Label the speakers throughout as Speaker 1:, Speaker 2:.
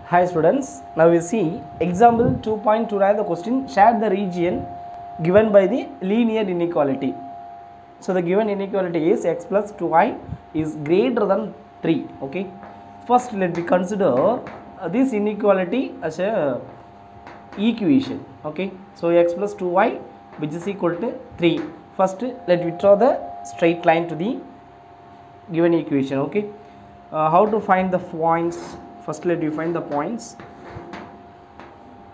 Speaker 1: Hi students, now we see example 2.29. The question, share the region given by the linear inequality. So the given inequality is x plus 2y is greater than 3. Okay, first let me consider this inequality as a equation. Okay, so x plus 2y which is equal to 3. First let me draw the straight line to the given equation. Okay, how to find the points? First let me find the points.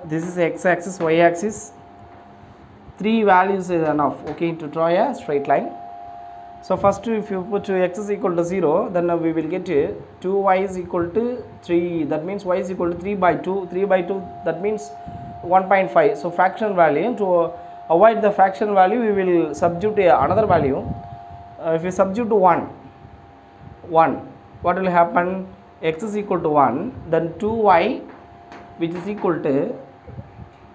Speaker 1: This is x-axis, y-axis. 3 values is enough, okay, to draw a straight line. So first if you put x is equal to 0, then we will get 2y is equal to 3. That means y is equal to 3 by 2. 3 by 2, that means 1.5. So fraction value, to avoid the fraction value, we will substitute another value. If we substitute 1, what will happen? X is equal to 1, then 2y which is equal to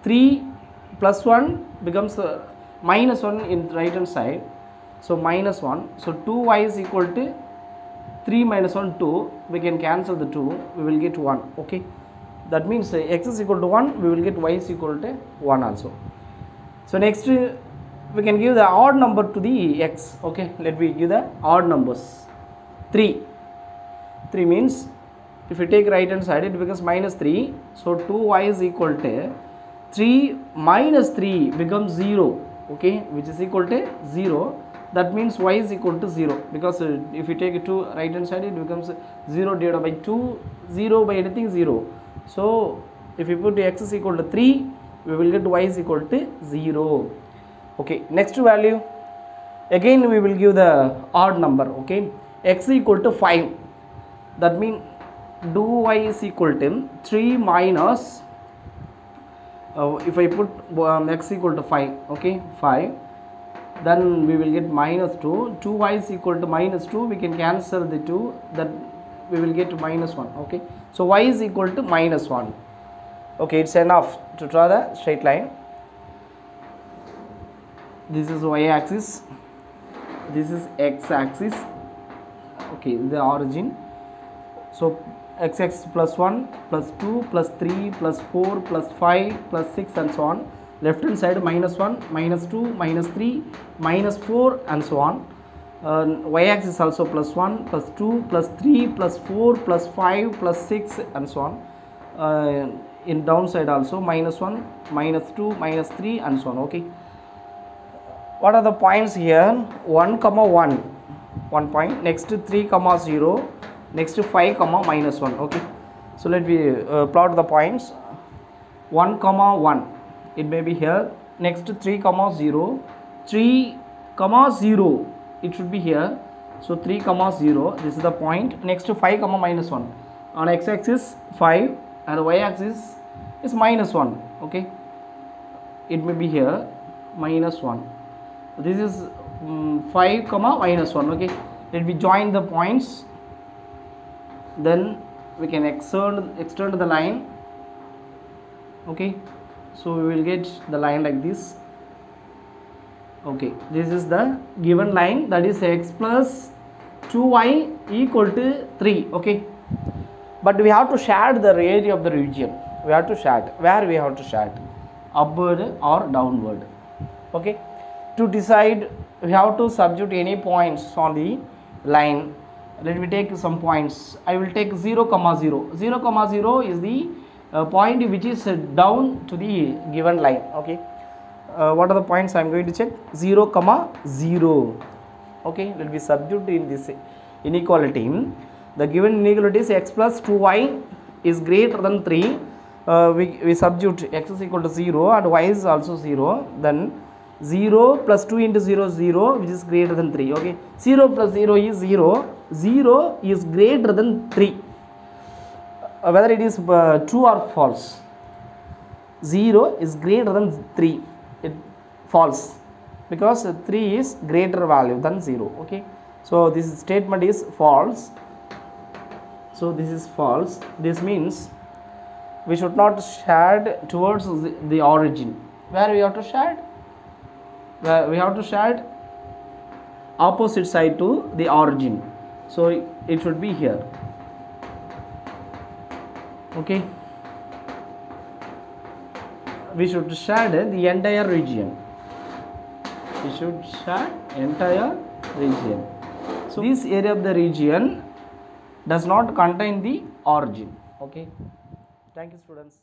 Speaker 1: 3 plus 1 becomes minus 1 in right hand side. So minus 1. So 2y is equal to 3 minus 1, 2. We can cancel the 2. We will get 1. Okay. That means x is equal to 1. We will get y is equal to 1 also. So next we can give the odd number to the x. Okay. Let me give the odd numbers. 3. 3 means if you take right hand side, it becomes minus 3. So 2y is equal to 3 minus 3 becomes 0. Okay, which is equal to 0. That means y is equal to 0, because if you take 2 right hand side, it becomes 0 divided by 2, 0 by anything 0. So if you put x is equal to 3, we will get y is equal to 0. Okay, next value, again we will give the odd number. Okay, x is equal to 5. That means do y is equal to 3 minus if I put x equal to 5, okay, 5, then we will get minus 2. 2y is equal to minus 2. We can cancel the 2, that we will get minus 1. Okay, so y is equal to minus 1. Okay, it's enough to draw the straight line. This is y axis, this is x axis. Okay, the origin. So x-axis plus 1 plus 2 plus 3 plus 4 plus 5 plus 6 and so on. Left hand side minus 1, minus 2, minus 3, minus 4 and so on. Y-axis also plus 1 plus 2 plus 3 plus 4 plus 5 plus 6 and so on. In downside also minus 1, minus 2, minus 3 and so on. Okay, what are the points here? 1 comma 1 point, next 3 comma 0, next 5 comma minus 1. Okay, so let me plot the points. 1 comma 1, it may be here. Next 3 comma 0, 3 comma 0, it should be here. So 3 comma 0, this is the point. Next 5 comma minus 1. On x-axis 5 and y-axis is minus 1. Okay, it may be here minus 1. This is 5 comma minus 1. Okay, let me join the points. Then we can extend the line. Okay, so we will get the line like this. Okay, this is the given line, that is x plus 2y equal to 3. Okay, but we have to share the area of the region. We have to share. Where we have to share? Upward or downward. Okay, to decide we have to substitute any points on the line. Let me take some points. I will take 0 comma 0. 0 comma 0 is the point which is down to the given line. Okay, what are the points I am going to check? 0 comma 0. Okay, let me substitute in this inequality. The given inequality is x plus 2y is greater than 3. We substitute x is equal to 0 and y is also 0. Then 0 plus 2 into 0 is 0, which is greater than 3. Okay, 0 plus 0 is 0. 0 is greater than 3. Whether it is true or false, 0 is greater than 3. It false, because 3 is greater value than 0. Okay, so this statement is false. So this is false. This means we should not shade towards the origin. Where we have to shade? We have to shade opposite side to the origin. So it should be here. Okay, we should share the entire region. We should share entire region. So this area of the region does not contain the origin. Okay. Thank you, students.